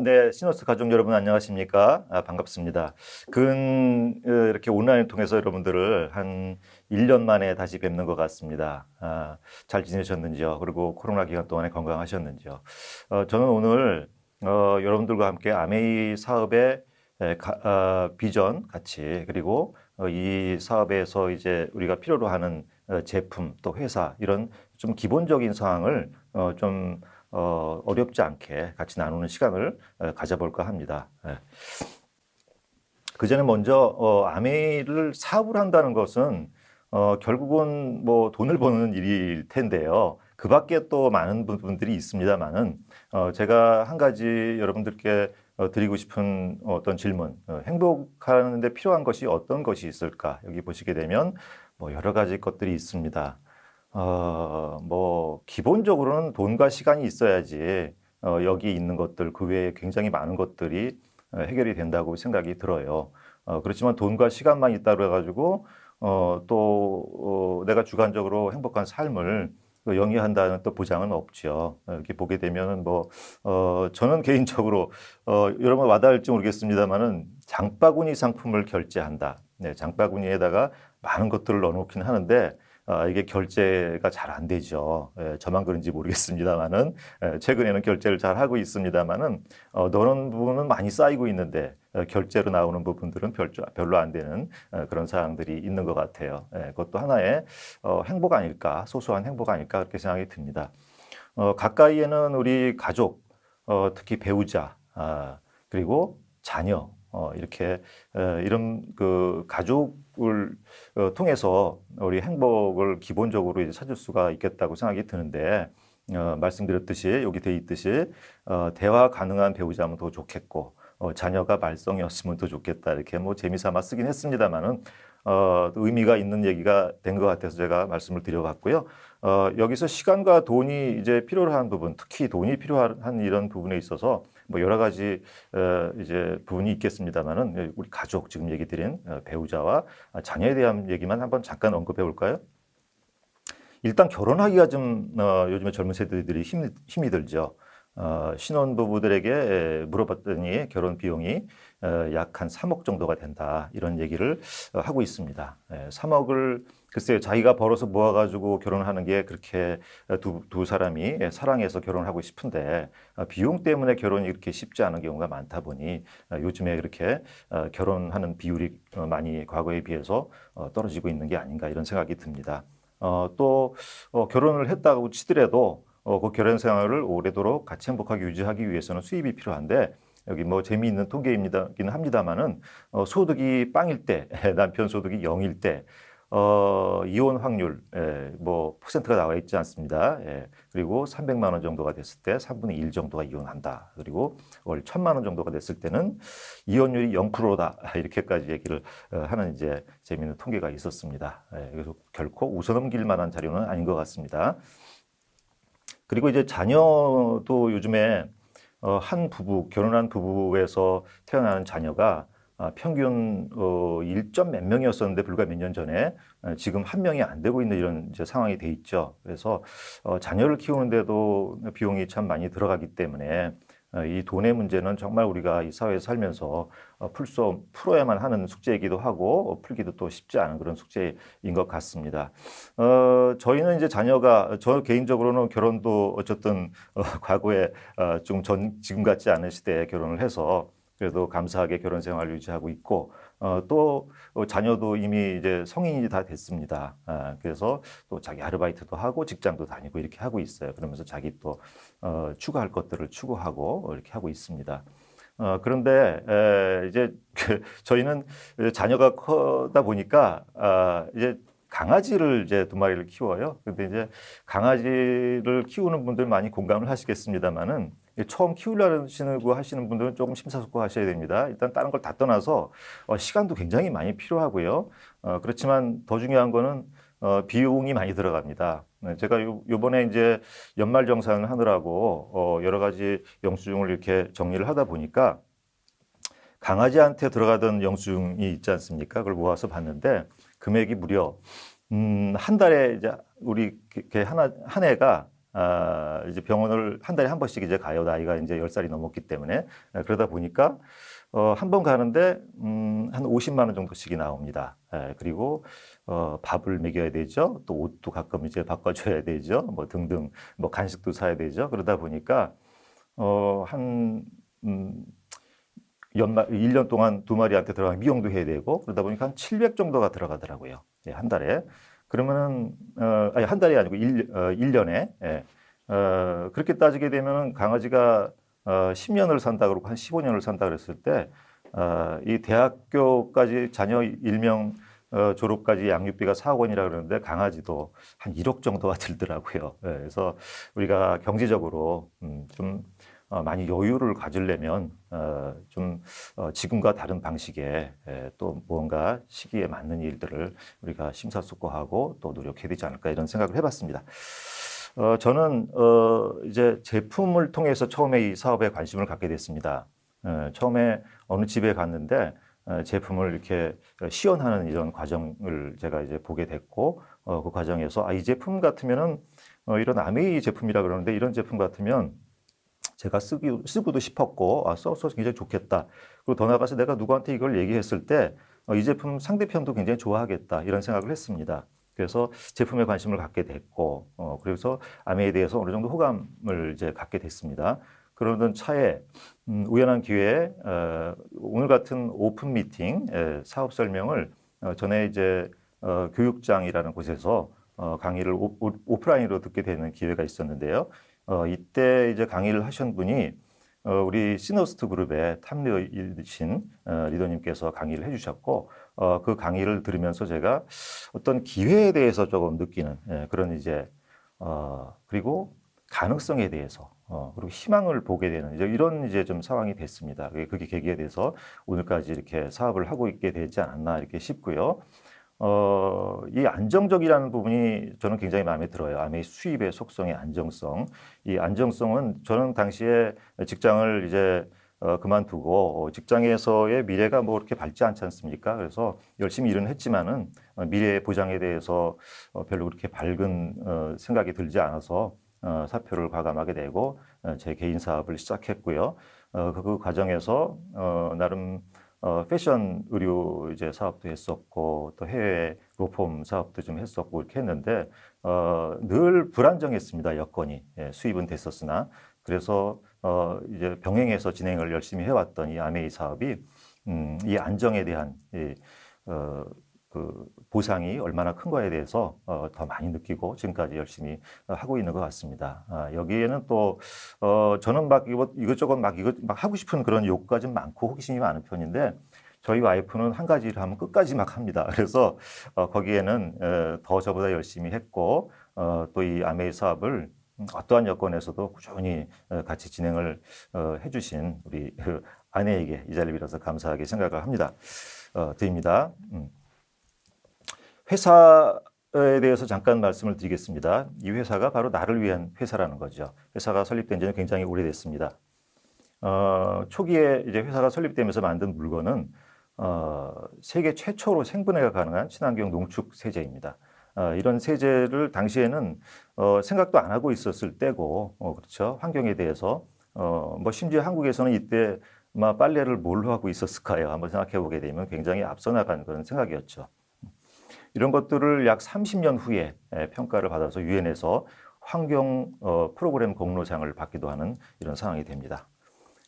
네, 시노스 가족 여러분 안녕하십니까? 반갑습니다. 이렇게 온라인을 통해서 여러분들을 한 1년 만에 다시 뵙는 것 같습니다. 잘 지내셨는지요? 그리고 코로나 기간 동안에 건강하셨는지요? 저는 오늘 여러분들과 함께 아메이 사업의 비전 같이 그리고 이 사업에서 이제 우리가 필요로 하는 제품 또 회사 이런 좀 기본적인 사항을 좀 어렵지 않게 같이 나누는 시간을 가져볼까 합니다. 그 전에 먼저 아메이를 사업을 한다는 것은 결국은 뭐 돈을 버는 일일 텐데요. 그 밖에 또 많은 부분들이 있습니다만은 제가 한 가지 여러분들께 드리고 싶은 어떤 질문, 행복하는 데 필요한 것이 어떤 것이 있을까? 여기 보시게 되면 뭐 여러 가지 것들이 있습니다. 뭐 기본적으로는 돈과 시간이 있어야지 여기 있는 것들 그 외에 굉장히 많은 것들이 해결이 된다고 생각이 들어요. 그렇지만 돈과 시간만 있다고 해가지고 내가 주관적으로 행복한 삶을 영위한다는 또 보장은 없죠. 이렇게 보게 되면은 저는 개인적으로 여러분 와닿을지 모르겠습니다만은 장바구니 상품을 결제한다. 네, 장바구니에다가 많은 것들을 넣어놓긴 하는데 이게 결제가 잘 안 되죠. 저만 그런지 모르겠습니다만은 최근에는 결제를 잘 하고 있습니다만은 넣는 부분은 많이 쌓이고 있는데 결제로 나오는 부분들은 별로 안 되는 그런 사항들이 있는 것 같아요. 그것도 하나의 행복 아닐까, 소소한 행복 아닐까 그렇게 생각이 듭니다. 가까이에는 우리 가족, 특히 배우자, 그리고 자녀, 이렇게 이런 그 가족을 통해서 우리 행복을 기본적으로 이제 찾을 수가 있겠다고 생각이 드는데 말씀드렸듯이 여기 돼 있듯이 대화 가능한 배우자면 더 좋겠고 자녀가 말썽이었으면 더 좋겠다 이렇게 뭐 재미삼아 쓰긴 했습니다만은 의미가 있는 얘기가 된 것 같아서 제가 말씀을 드려봤고요. 여기서 시간과 돈이 이제 필요한 부분, 특히 돈이 필요한 이런 부분에 있어서 뭐 여러 가지 이제 부분이 있겠습니다만은 우리 가족 지금 얘기 드린 배우자와 자녀에 대한 얘기만 한번 잠깐 언급해 볼까요? 일단 결혼하기가 좀 요즘에 젊은 세대들이 힘이 들죠. 신혼부부들에게 물어봤더니 결혼 비용이 약 한 3억 정도가 된다. 이런 얘기를 하고 있습니다. 3억을 글쎄요, 자기가 벌어서 모아가지고 결혼하는 게 그렇게 두 사람이 사랑해서 결혼하고 싶은데 비용 때문에 결혼이 이렇게 쉽지 않은 경우가 많다 보니 요즘에 그렇게 결혼하는 비율이 많이 과거에 비해서 떨어지고 있는 게 아닌가 이런 생각이 듭니다. 결혼을 했다고 치더라도 그 결혼 생활을 오래도록 같이 행복하게 유지하기 위해서는 수입이 필요한데 여기 뭐 재미있는 통계입니다긴 합니다만은 소득이 빵일 때 남편 소득이 0일 때 이혼 확률 뭐 퍼센트가 나와 있지 않습니다. 그리고 300만 원 정도가 됐을 때 3분의 1 정도가 이혼한다. 그리고 월 1,000만 원 정도가 됐을 때는 이혼율이 0%다. 이렇게까지 얘기를 하는 이제 재미있는 통계가 있었습니다. 그래서 결코 웃어넘길 만한 자료는 아닌 것 같습니다. 그리고 이제 자녀도 요즘에 결혼한 부부에서 태어나는 자녀가 평균 1점 몇 명이었었는데 불과 몇 년 전에 지금 한 명이 안 되고 있는 이런 이제 상황이 돼 있죠. 그래서 자녀를 키우는데도 비용이 참 많이 들어가기 때문에 이 돈의 문제는 정말 우리가 이 사회에 살면서 풀어야만 하는 숙제이기도 하고 풀기도 또 쉽지 않은 그런 숙제인 것 같습니다. 저희는 이제 저 개인적으로는 결혼도 어쨌든 과거에 지금 같지 않은 시대에 결혼을 해서 그래도 감사하게 결혼 생활을 유지하고 있고 자녀도 이미 이제 성인이 다 됐습니다. 그래서 또 자기 아르바이트도 하고 직장도 다니고 이렇게 하고 있어요. 그러면서 자기 또 추구할 것들을 추구하고 이렇게 하고 있습니다. 그런데 이제 저희는 자녀가 커다 보니까 이제 강아지를 이제 2마리를 키워요. 근데 이제 강아지를 키우는 분들 많이 공감을 하시겠습니다만은 처음 키우려고 하시는 분들은 조금 심사숙고하셔야 됩니다. 일단 다른 걸 다 떠나서 시간도 굉장히 많이 필요하고요. 그렇지만 더 중요한 거는 비용이 많이 들어갑니다. 제가 요번에 이제 연말정산을 하느라고 여러 가지 영수증을 이렇게 정리를 하다 보니까 강아지한테 들어가던 영수증이 있지 않습니까? 그걸 모아서 봤는데 금액이 무려 한 달에 이제 우리 한 애가 이제 병원을 한 달에 한 번씩 이제 가요. 나이가 이제 10살이 넘었기 때문에. 그러다 보니까 한 번 가는데 한 50만 원 정도씩이 나옵니다. 그리고 밥을 먹여야 되죠. 또 옷도 가끔 이제 바꿔줘야 되죠. 뭐 등등 뭐 간식도 사야 되죠. 그러다 보니까 한 연말 1년 동안 두 마리한테 들어간 미용도 해야 되고 그러다 보니까 한 700 정도가 들어가더라고요. 예, 한 달에. 그러면은 아니 한 달이 아니고 1년에 예. 그렇게 따지게 되면은 강아지가 10년을 산다 그러고 한 15년을 산다 그랬을 때 이 대학교까지 자녀 일명 졸업까지 양육비가 4억 원이라 그러는데 강아지도 한 1억 정도가 들더라고요. 예, 그래서 우리가 경제적으로 좀 많이 여유를 가지려면 좀 지금과 다른 방식의 또 무언가 시기에 맞는 일들을 우리가 심사숙고하고 또 노력해야 되지 않을까 이런 생각을 해봤습니다. 저는 이제 제품을 통해서 처음에 이 사업에 관심을 갖게 됐습니다. 처음에 어느 집에 갔는데 제품을 이렇게 시연하는 이런 과정을 제가 이제 보게 됐고 그 과정에서 이 제품 같으면은 이런 아메이 제품이라 그러는데 이런 제품 같으면 제가 쓰고도 싶었고 써서 굉장히 좋겠다. 그리고 더 나아가서 내가 누구한테 이걸 얘기했을 때 이 제품 상대편도 굉장히 좋아하겠다 이런 생각을 했습니다. 그래서 제품에 관심을 갖게 됐고 그래서 아메에 대해서 어느 정도 호감을 이제 갖게 됐습니다. 그러던 차에 우연한 기회에 오늘 같은 오픈 미팅 사업 설명을 전에 이제 교육장이라는 곳에서 강의를 오프라인으로 듣게 되는 기회가 있었는데요. 이때 이제 강의를 하신 분이 우리 시너스트 그룹의 탑리더이신 리더님께서 강의를 해주셨고 그 강의를 들으면서 제가 어떤 기회에 대해서 조금 느끼는 그런 이제 그리고 가능성에 대해서 그리고 희망을 보게 되는 이런 이제 좀 상황이 됐습니다. 그게 계기에 대해서 오늘까지 이렇게 사업을 하고 있게 되지 않았나 이렇게 싶고요. 이 안정적이라는 부분이 저는 굉장히 마음에 들어요. 아메이 수입의 속성의 안정성. 이 안정성은 저는 당시에 직장을 이제 그만두고 직장에서의 미래가 뭐 그렇게 밝지 않지 않습니까? 그래서 열심히 일은 했지만은 미래 보장에 대해서 별로 그렇게 밝은 생각이 들지 않아서 사표를 과감하게 내고 제 개인 사업을 시작했고요. 그 과정에서 나름 패션 의류 이제 사업도 했었고 또 해외 로펌 사업도 좀 했었고 이렇게 했는데 늘 불안정했습니다. 여건이 수입은 됐었으나 그래서 이제 병행해서 진행을 열심히 해왔던 이 아메이 사업이 이 안정에 대한 그 보상이 얼마나 큰 거에 대해서 더 많이 느끼고 지금까지 열심히 하고 있는 것 같습니다. 여기에는 또 저는 막 이것저것 막 하고 싶은 그런 욕구가 좀 많고 호기심이 많은 편인데 저희 와이프는 한 가지 일을 하면 끝까지 막 합니다. 그래서 거기에는 더 저보다 열심히 했고 또 이 아메이 사업을 어떠한 여건에서도 꾸준히 같이 진행을 해주신 우리 아내에게 이 자리를 빌어서 감사하게 생각을 합니다. 드립니다. 회사에 대해서 잠깐 말씀을 드리겠습니다. 이 회사가 바로 나를 위한 회사라는 거죠. 회사가 설립된 지는 굉장히 오래됐습니다. 초기에 이제 회사가 설립되면서 만든 물건은 세계 최초로 생분해가 가능한 친환경 농축 세제입니다. 이런 세제를 당시에는 생각도 안 하고 있었을 때고, 그렇죠. 환경에 대해서 뭐 심지어 한국에서는 이때 빨래를 뭘로 하고 있었을까요? 한번 생각해 보게 되면 굉장히 앞서 나간 그런 생각이었죠. 이런 것들을 약 30년 후에 평가를 받아서 유엔에서 환경 프로그램 공로상을 받기도 하는 이런 상황이 됩니다.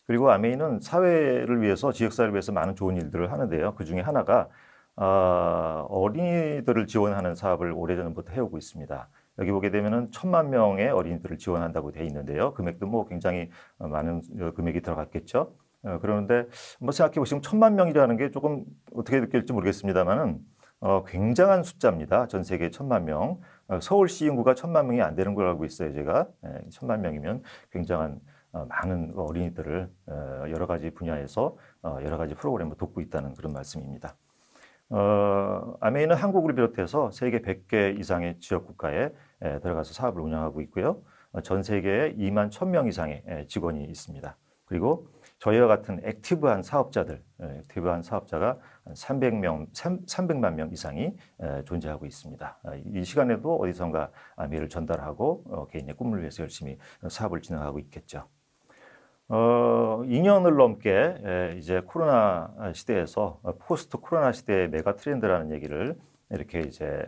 그리고 아메이는 사회를 위해서 지역사회를 위해서 많은 좋은 일들을 하는데요. 그 중에 하나가 어린이들을 지원하는 사업을 오래전부터 해오고 있습니다. 여기 보게 되면은 1,000만 명의 어린이들을 지원한다고 되어 있는데요. 금액도 뭐 굉장히 많은 금액이 들어갔겠죠. 그러는데 한번 생각해 보시면 1,000만 명이라는 게 조금 어떻게 느낄지 모르겠습니다만은 굉장한 숫자입니다. 전 세계 1,000만 명. 서울시 인구가 1,000만 명이 안 되는 걸 알고 있어요, 제가. 1,000만 명이면 굉장한 많은 어린이들을 여러 가지 분야에서 여러 가지 프로그램을 돕고 있다는 그런 말씀입니다. 아메이는 한국을 비롯해서 세계 100개 이상의 지역 국가에 들어가서 사업을 운영하고 있고요. 전 세계에 2만 1,000명 이상의 직원이 있습니다. 그리고 저희와 같은 액티브한 사업자들, 액티브한 사업자가 한 300만 명 이상이 존재하고 있습니다. 이 시간에도 어디선가 메일을 전달하고 개인의 꿈을 위해서 열심히 사업을 진행하고 있겠죠. 2년을 넘게 이제 코로나 시대에서 포스트 코로나 시대의 메가 트렌드라는 얘기를 이렇게 이제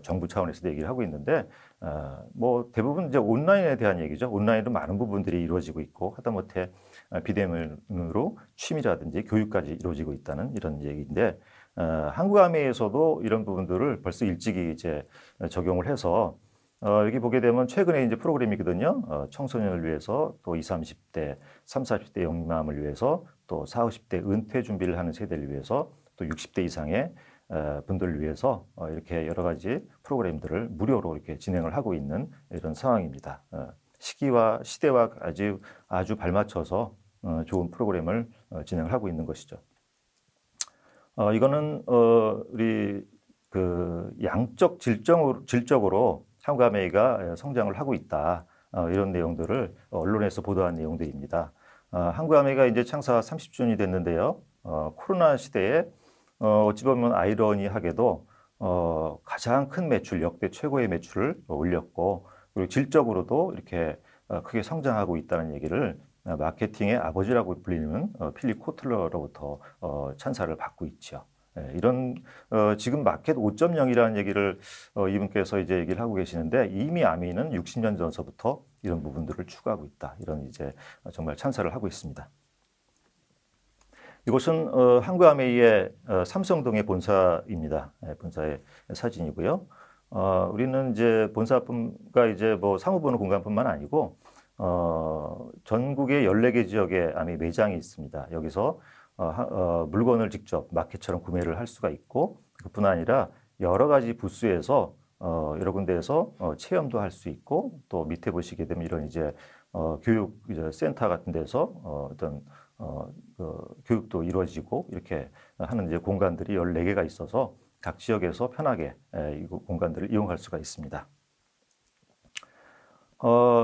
정부 차원에서 얘기를 하고 있는데 뭐 대부분 이제 온라인에 대한 얘기죠. 온라인으로 많은 부분들이 이루어지고 있고 하다못해 비대면으로 취미라든지 교육까지 이루어지고 있다는 이런 얘기인데 한국 아메에서도 이런 부분들을 벌써 일찍이 이제 적용을 해서 여기 보게 되면 최근에 이제 프로그램이거든요. 청소년을 위해서 또 20, 30대, 30, 40대 영림함을 위해서 또 40, 50대 은퇴 준비를 하는 세대를 위해서 또 60대 이상의 분들을 위해서 이렇게 여러 가지 프로그램들을 무료로 이렇게 진행을 하고 있는 이런 상황입니다. 시기와 시대와 아주 발맞춰서 좋은 프로그램을 진행을 하고 있는 것이죠. 이거는 우리 그 양적 질적으로 한국 아메이가 성장을 하고 있다. 이런 내용들을 언론에서 보도한 내용들입니다. 한국 아메이가 이제 창사 30주년이 됐는데요. 코로나 시대에 어찌 보면 아이러니하게도 가장 큰 매출, 역대 최고의 매출을 올렸고 그리고 질적으로도 이렇게 크게 성장하고 있다는 얘기를 마케팅의 아버지라고 불리는 필립 코틀러로부터 찬사를 받고 있죠. 이런 지금 마켓 5.0이라는 얘기를 이분께서 이제 얘기를 하고 계시는데 이미 아미는 60년 전서부터 이런 부분들을 추구하고 있다. 이런 이제 정말 찬사를 하고 있습니다. 이곳은 한국 아메이의 삼성동의 본사입니다. 본사의 사진이고요. 우리는 이제 본사가 이제 뭐 사무보는 공간뿐만 아니고 전국의 14개 지역에 아메이 매장이 있습니다. 여기서 물건을 직접 마켓처럼 구매를 할 수가 있고 그뿐 아니라 여러 가지 부스에서 여러 군데에서 체험도 할 수 있고 또 밑에 보시게 되면 이런 이제 교육 이제 센터 같은 데서 어떤 교육도 이루어지고 이렇게 하는 이제 공간들이 14개가 있어서 각 지역에서 편하게 이 공간들을 이용할 수가 있습니다.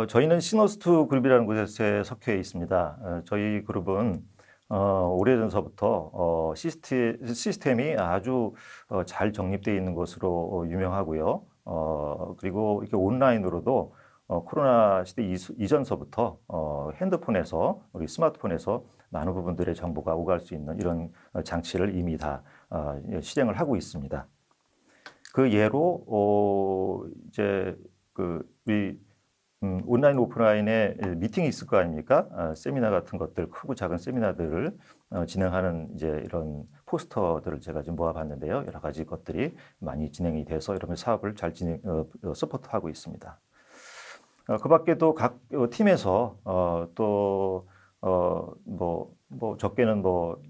저희는 시너스트 그룹이라는 곳에 속해 있습니다. 저희 그룹은 오래전서부터 시스템이 아주 잘 정립되어 있는 것으로 유명하고요. 그리고 이렇게 온라인으로도 코로나 시대 이전서부터 핸드폰에서 우리 스마트폰에서 많은 부분들의 정보가 오갈 수 있는 이런 장치를 이미 다 실행을 하고 있습니다. 그 예로 이제 우리 온라인 오프라인에 미팅이 있을 거 아닙니까? 세미나 같은 것들 크고 작은 세미나들을 진행하는 이제 이런 포스터들을 제가 지금 모아봤는데요. 여러 가지 것들이 많이 진행이 돼서 이런 사업을 잘 서포트하고 있습니다. 그 밖에도 각 팀에서 또 뭐 적게는 뭐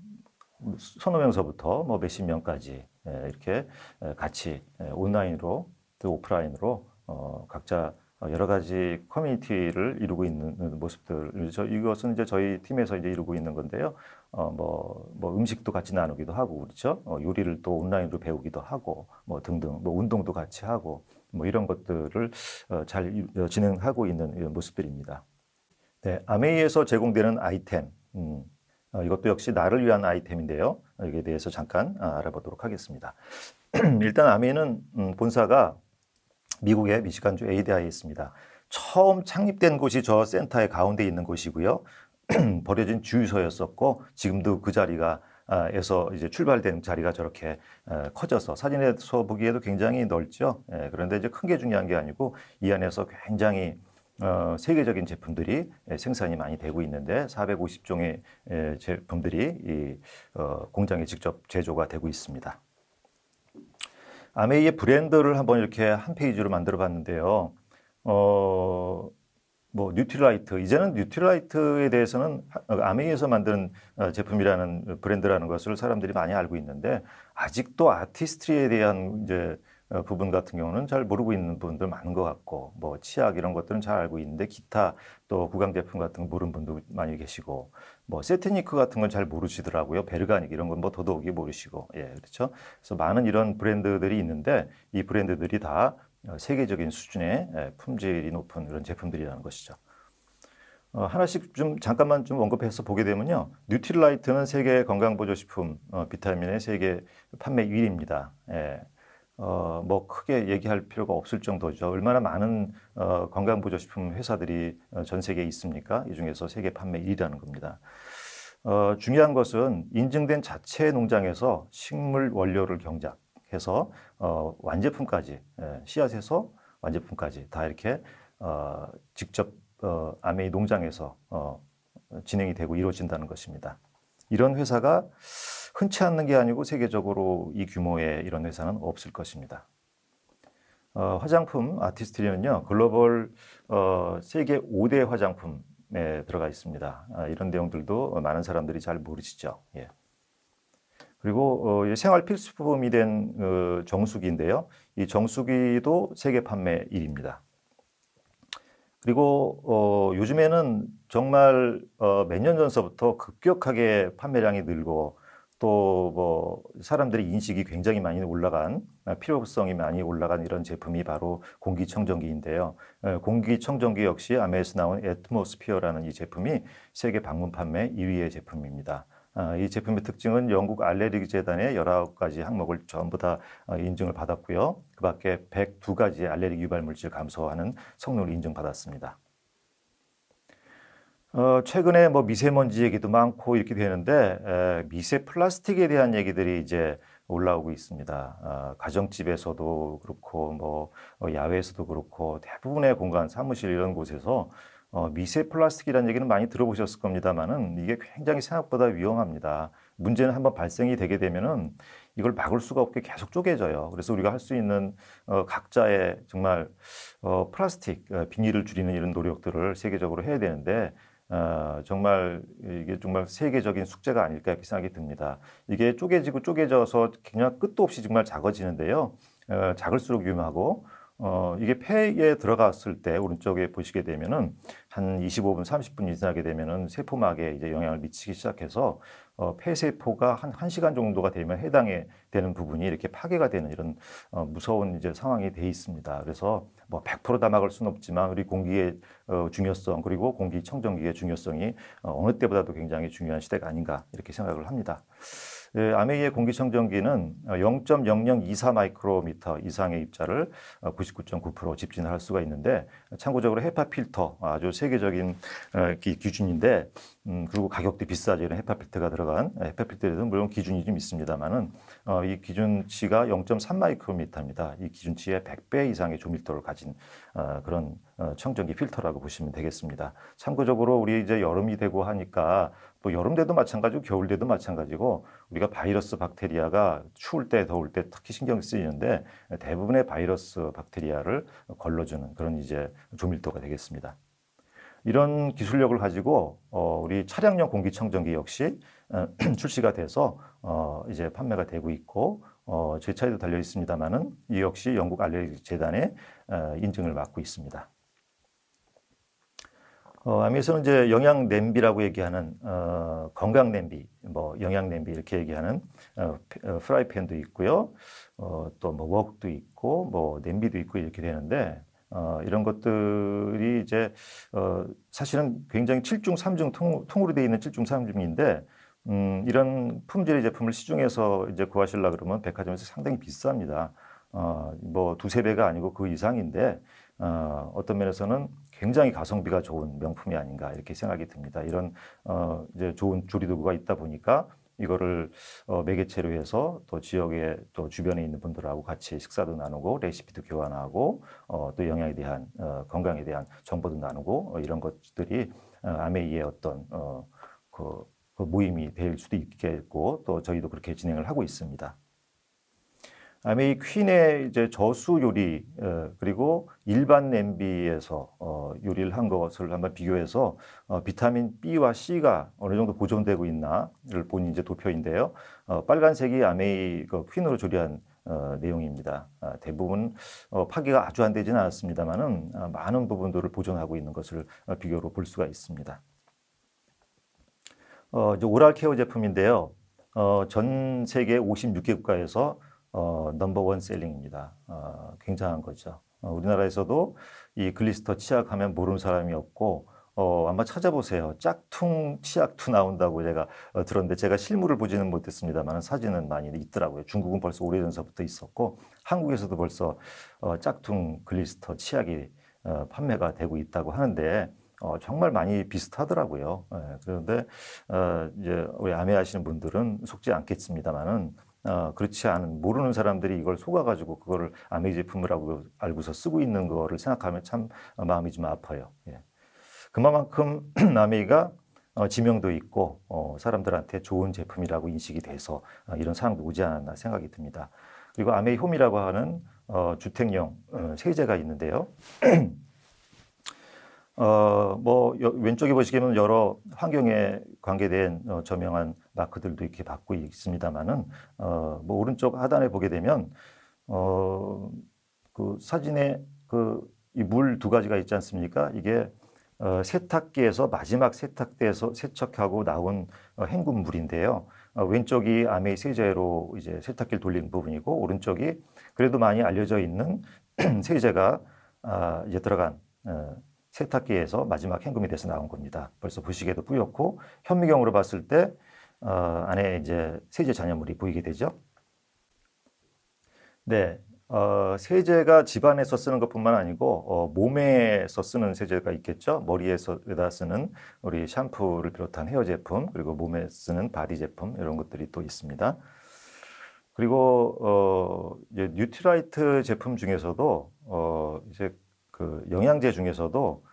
서너 명서부터 뭐 몇십 명까지 이렇게 같이 온라인으로 또 오프라인으로 각자 여러 가지 커뮤니티를 이루고 있는 모습들. 이것은 이제 저희 팀에서 이제 이루고 있는 건데요. 뭐 음식도 같이 나누기도 하고 그렇죠. 요리를 또 온라인으로 배우기도 하고 뭐 등등 뭐 운동도 같이 하고 뭐 이런 것들을 잘 진행하고 있는 이런 모습들입니다. 네, 아메이에서 제공되는 아이템. 이것도 역시 나를 위한 아이템인데요. 여기에 대해서 잠깐 알아보도록 하겠습니다. 일단 아메이는 본사가 미국의 미시간주 ADI에 있습니다. 처음 창립된 곳이 저 센터의 가운데 있는 곳이고요. 버려진 주유소였었고 지금도 그 자리가 에서 이제 출발된 자리가 저렇게 커져서 사진에서 보기에도 굉장히 넓죠. 그런데 이제 큰 게 중요한 게 아니고 이 안에서 굉장히 세계적인 제품들이 생산이 많이 되고 있는데 450종의 제품들이 이 공장에 직접 제조가 되고 있습니다. 아메이의 브랜드를 한번 이렇게 한 페이지로 만들어 봤는데요. 뭐 뉴트리라이트, 이제는 뉴트리라이트에 대해서는 아메이에서 만든 제품이라는 브랜드라는 것을 사람들이 많이 알고 있는데 아직도 아티스트리에 대한 이제 부분 같은 경우는 잘 모르고 있는 분들 많은 것 같고 뭐 치약 이런 것들은 잘 알고 있는데 기타 또 구강 제품 같은 거 모르는 분도 많이 계시고 뭐 세테니크 같은 건 잘 모르시더라고요. 베르가닉 이런 건 뭐 더더욱이 모르시고 그렇죠. 그래서 많은 이런 브랜드들이 있는데 이 브랜드들이 다 세계적인 수준의 품질이 높은 이런 제품들이라는 것이죠. 하나씩 좀 잠깐만 좀 언급해서 보게 되면요. 뉴트릴라이트는 세계 건강보조식품 비타민의 세계 판매 1위입니다. 예. 뭐 크게 얘기할 필요가 없을 정도죠. 얼마나 많은 건강보조식품 회사들이 전 세계에 있습니까? 이 중에서 세계 판매 1위라는 겁니다. 중요한 것은 인증된 자체 농장에서 식물 원료를 경작해서 완제품까지, 씨앗에서 완제품까지 다 이렇게 직접 아메이 농장에서 진행이 되고 이루어진다는 것입니다. 이런 회사가 흔치 않는 게 아니고 세계적으로 이 규모의 이런 회사는 없을 것입니다. 화장품 아티스트리는요, 글로벌 세계 5대 화장품에 들어가 있습니다. 이런 내용들도 많은 사람들이 잘 모르시죠. 예. 그리고 생활 필수품이 된 정수기인데요. 이 정수기도 세계 판매 1위입니다. 그리고 요즘에는 정말 몇 년 전서부터 급격하게 판매량이 늘고 또 뭐 사람들의 인식이 굉장히 많이 올라간 필요성이 많이 올라간 이런 제품이 바로 공기청정기인데요. 공기청정기 역시 아메에서 나온 애트모스피어라는 이 제품이 세계 방문 판매 2위의 제품입니다. 이 제품의 특징은 영국 알레르기 재단의 19가지 항목을 전부 다 인증을 받았고요. 그 밖에 102가지의 알레르기 유발 물질 감소하는 성능을 인증받았습니다. 최근에 뭐 미세먼지 얘기도 많고 이렇게 되는데 미세 플라스틱에 대한 얘기들이 이제 올라오고 있습니다. 가정집에서도 그렇고 뭐 야외에서도 그렇고 대부분의 공간, 사무실 이런 곳에서 미세 플라스틱이라는 얘기는 많이 들어보셨을 겁니다만은 이게 굉장히 생각보다 위험합니다. 문제는 한번 발생이 되게 되면은 이걸 막을 수가 없게 계속 쪼개져요. 그래서 우리가 할 수 있는 각자의 정말 플라스틱 비닐을 줄이는 이런 노력들을 세계적으로 해야 되는데 정말 이게 정말 세계적인 숙제가 아닐까 이렇게 생각이 듭니다. 이게 쪼개지고 쪼개져서 그냥 끝도 없이 정말 작아지는데요. 작을수록 위험하고 이게 폐에 들어갔을 때 오른쪽에 보시게 되면은 한 25분, 30분 지나게 되면은 세포막에 이제 영향을 미치기 시작해서 폐세포가 한 1시간 정도가 되면 해당에 되는 부분이 이렇게 파괴가 되는 이런 무서운 이제 상황이 돼 있습니다. 그래서 뭐 100%다 막을 수는 없지만 우리 공기의 중요성 그리고 공기청정기의 중요성이 어느 때보다도 굉장히 중요한 시대가 아닌가 이렇게 생각을 합니다. 아메이의 공기청정기는 0.0024 마이크로미터 이상의 입자를 99.9% 집진할 수가 있는데 참고적으로 헤파 필터 아주 세계적인 기준인데 그리고 가격도 비싸죠. 이런 헤파 필터가 들어간 헤파 필터에도 물론 기준이 좀 있습니다만은 이 기준치가 0.3 마이크로미터입니다. 이 기준치의 100배 이상의 조밀도를 가진 그런 청정기 필터라고 보시면 되겠습니다. 참고적으로 우리 이제 여름이 되고 하니까 또 여름 때도 마찬가지고 겨울 때도 마찬가지고 우리가 바이러스 박테리아가 추울 때 더울 때 특히 신경 쓰이는데 대부분의 바이러스 박테리아를 걸러주는 그런 이제 조밀도가 되겠습니다. 이런 기술력을 가지고 우리 차량용 공기청정기 역시 출시가 돼서 이제 판매가 되고 있고 제 차에도 달려 있습니다만은 이 역시 영국 알레르기 재단의 인증을 받고 있습니다. 아미에서는 이제 영양 냄비라고 얘기하는 건강 냄비, 뭐 영양 냄비 이렇게 얘기하는 프라이팬도 있고요. 또 뭐 웍도 있고 뭐 냄비도 있고 이렇게 되는데 이런 것들이 이제 사실은 굉장히 7중 3중 통으로 되어 있는 7중 3중인데 이런 품질의 제품을 시중에서 이제 구하시려 그러면 백화점에서 상당히 비쌉니다. 뭐 두세 배가 아니고 그 이상인데 어떤 면에서는 굉장히 가성비가 좋은 명품이 아닌가 이렇게 생각이 듭니다. 이런 이제 좋은 조리도구가 있다 보니까 이거를 매개체로 해서 또 지역에 또 주변에 있는 분들하고 같이 식사도 나누고 레시피도 교환하고 또 영양에 대한 건강에 대한 정보도 나누고 이런 것들이 아메이의 어떤 그 모임이 될 수도 있겠고 또 저희도 그렇게 진행을 하고 있습니다. 아메이 퀸의 이제 저수 요리 그리고 일반 냄비에서 요리를 한 것을 한번 비교해서 비타민 B와 C가 어느 정도 보존되고 있나를 본 이제 도표인데요. 빨간색이 아메이 그 퀸으로 조리한 내용입니다. 대부분 파괴가 아주 안 되지는 않았습니다만은 많은 부분들을 보존하고 있는 것을 비교로 볼 수가 있습니다. 이제 오랄 케어 제품인데요. 전 세계 56개 국가에서 넘버원 셀링입니다. 굉장한 거죠. 우리나라에서도 이 글리스터 치약하면 모르는 사람이 없고 아마 찾아보세요. 짝퉁 치약도 나온다고 제가 들었는데 제가 실물을 보지는 못했습니다만 사진은 많이 있더라고요. 중국은 벌써 오래전서부터 있었고 한국에서도 벌써 짝퉁 글리스터 치약이 판매가 되고 있다고 하는데 정말 많이 비슷하더라고요. 예, 그런데 이제 우리 아매하시는 분들은 속지 않겠습니다만은 그렇지 않은 모르는 사람들이 이걸 속아가지고 그거를 아메 제품이라고 알고서 쓰고 있는 거를 생각하면 참 마음이 좀 아파요. 예. 그만큼 아메이가 지명도 있고 사람들한테 좋은 제품이라고 인식이 돼서 이런 상황도 오지 않았나 생각이 듭니다. 그리고 아메이 홈이라고 하는 주택용 세제가 있는데요. 왼쪽에 보시면 여러 환경에 관계된 저명한 마크들도 이렇게 받고 있습니다만은, 오른쪽 하단에 보게 되면, 그 사진에 이 물 두 가지가 있지 않습니까? 이게 세탁기에서 마지막 세탁대에서 세척하고 나온 헹굼물인데요. 왼쪽이 아메이 세제로 이제 세탁기를 돌리는 부분이고, 오른쪽이 그래도 많이 알려져 있는 세제가 이제 들어간 세탁기에서 마지막 헹굼이 돼서 나온 겁니다. 벌써 보시기에도 뿌옇고 현미경으로 봤을 때 안에 이제 세제 잔여물이 보이게 되죠. 네, 세제가 집안에서 쓰는 것뿐만 아니고 몸에서 쓰는 세제가 있겠죠. 머리에다 쓰는 우리 샴푸를 비롯한 헤어 제품, 그리고 몸에 쓰는 바디 제품 이런 것들이 또 있습니다. 그리고 이제 뉴트라이트 제품 중에서도 이제 그 영양제 중에서도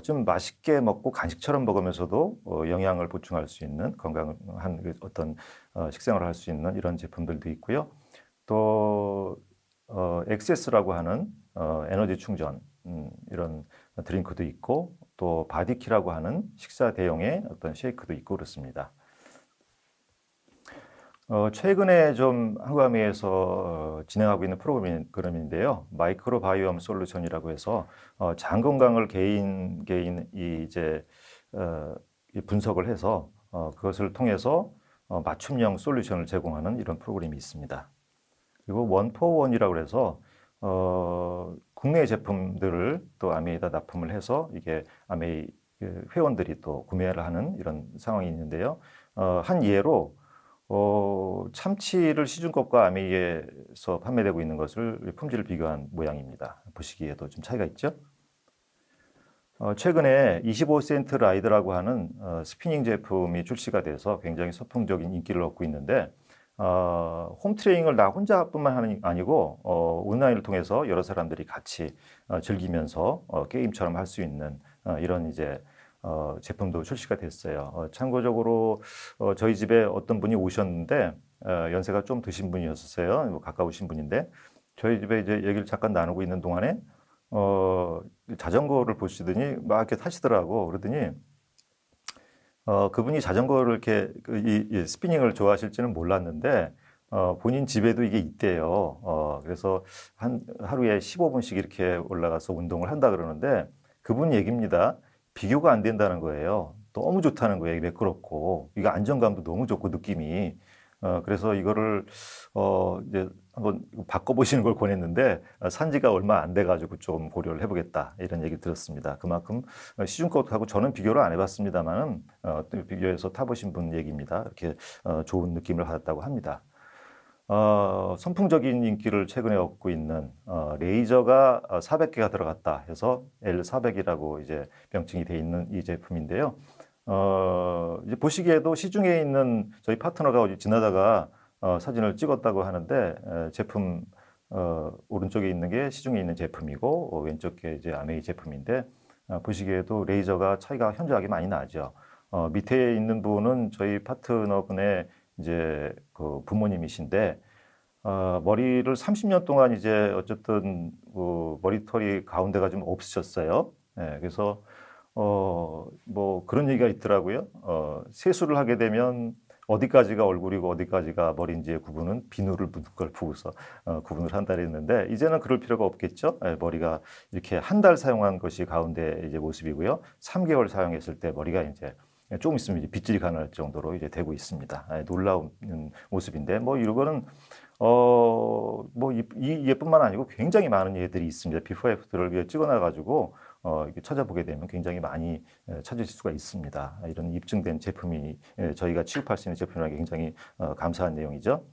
좀 맛있게 먹고 간식처럼 먹으면서도 영양을 보충할 수 있는 건강한 어떤 식생활을 할 수 있는 이런 제품들도 있고요. 또 엑세스라고 하는 에너지 충전 이런 드링크도 있고 또 바디키라고 하는 식사 대용의 어떤 쉐이크도 있고 그렇습니다. 최근에 좀 한국아미에서 진행하고 있는 프로그램인데요. 마이크로바이옴 솔루션이라고 해서 장 건강을 개인이 이제 이 분석을 해서 그것을 통해서 맞춤형 솔루션을 제공하는 이런 프로그램이 있습니다. 그리고 원포원이라고 해서 국내 제품들을 또 아메이에다 납품을 해서 이게 아메이 회원들이 또 구매를 하는 이런 상황이 있는데요. 한 예로 참치를 시중컵과 아메이에서 판매되고 있는 것을 품질을 비교한 모양입니다. 보시기에도 좀 차이가 있죠? 최근에 25센트 라이드라고 하는 스피닝 제품이 출시가 돼서 굉장히 선풍적인 인기를 얻고 있는데 홈 트레이닝을 나 혼자뿐만 아니고 온라인을 통해서 여러 사람들이 같이 즐기면서 게임처럼 할 수 있는 이런 이제 제품도 출시가 됐어요. 참고적으로 저희 집에 어떤 분이 오셨는데 연세가 좀 드신 분이었어요. 뭐 가까우신 분인데 저희 집에 이제 얘기를 잠깐 나누고 있는 동안에 자전거를 보시더니 막 이렇게 타시더라고. 그러더니 그분이 자전거를 이렇게 이 스피닝을 좋아하실지는 몰랐는데 본인 집에도 이게 있대요. 그래서 하루에 15분씩 이렇게 올라가서 운동을 한다 그러는데 그분 얘기입니다. 비교가 안 된다는 거예요. 너무 좋다는 거예요. 매끄럽고 이거 안정감도 너무 좋고 느낌이. 그래서 이거를 이제 한번 바꿔보시는 걸 권했는데 산지가 얼마 안 돼가지고 좀 고려를 해보겠다 이런 얘기 들었습니다. 그만큼 시중값하고 저는 비교를 안 해봤습니다만은 비교해서 타보신 분 얘기입니다. 이렇게 좋은 느낌을 받았다고 합니다. 선풍적인 인기를 최근에 얻고 있는 레이저가 400개가 들어갔다 해서 L400이라고 이제 명칭이 돼 있는 이 제품인데요. 이제 보시기에도 시중에 있는 저희 파트너가 어디 지나다가 사진을 찍었다고 하는데 제품 오른쪽에 있는 게 시중에 있는 제품이고 왼쪽에 이제 아메이 제품인데 보시기에도 레이저가 차이가 현저하게 많이 나죠. 밑에 있는 분은 저희 파트너분의 이제 그 부모님이신데 머리를 30년 동안 이제 어쨌든 머리털이 가운데가 좀 없으셨어요. 네, 그래서 뭐 그런 얘기가 있더라고요. 세수를 하게 되면 어디까지가 얼굴이고 어디까지가 머리인지의 구분은 비누를 묻은 걸 보고서 구분을 한다 그랬는데 이제는 그럴 필요가 없겠죠. 네, 머리가 이렇게 한 달 사용한 것이 가운데 이제 모습이고요. 3개월 사용했을 때 머리가 이제 조금 있으면 이제 빗질이 가능할 정도로 이제 되고 있습니다. 놀라운 모습인데 뭐 이거는 이 얘뿐만 아니고 굉장히 많은 예들이 있습니다. 비포 애프터를 찍어놔 가지고 이렇게 찾아보게 되면 굉장히 많이 찾으실 수가 있습니다. 이런 입증된 제품이 저희가 취급할 수 있는 제품이라는 게 굉장히 감사한 내용이죠.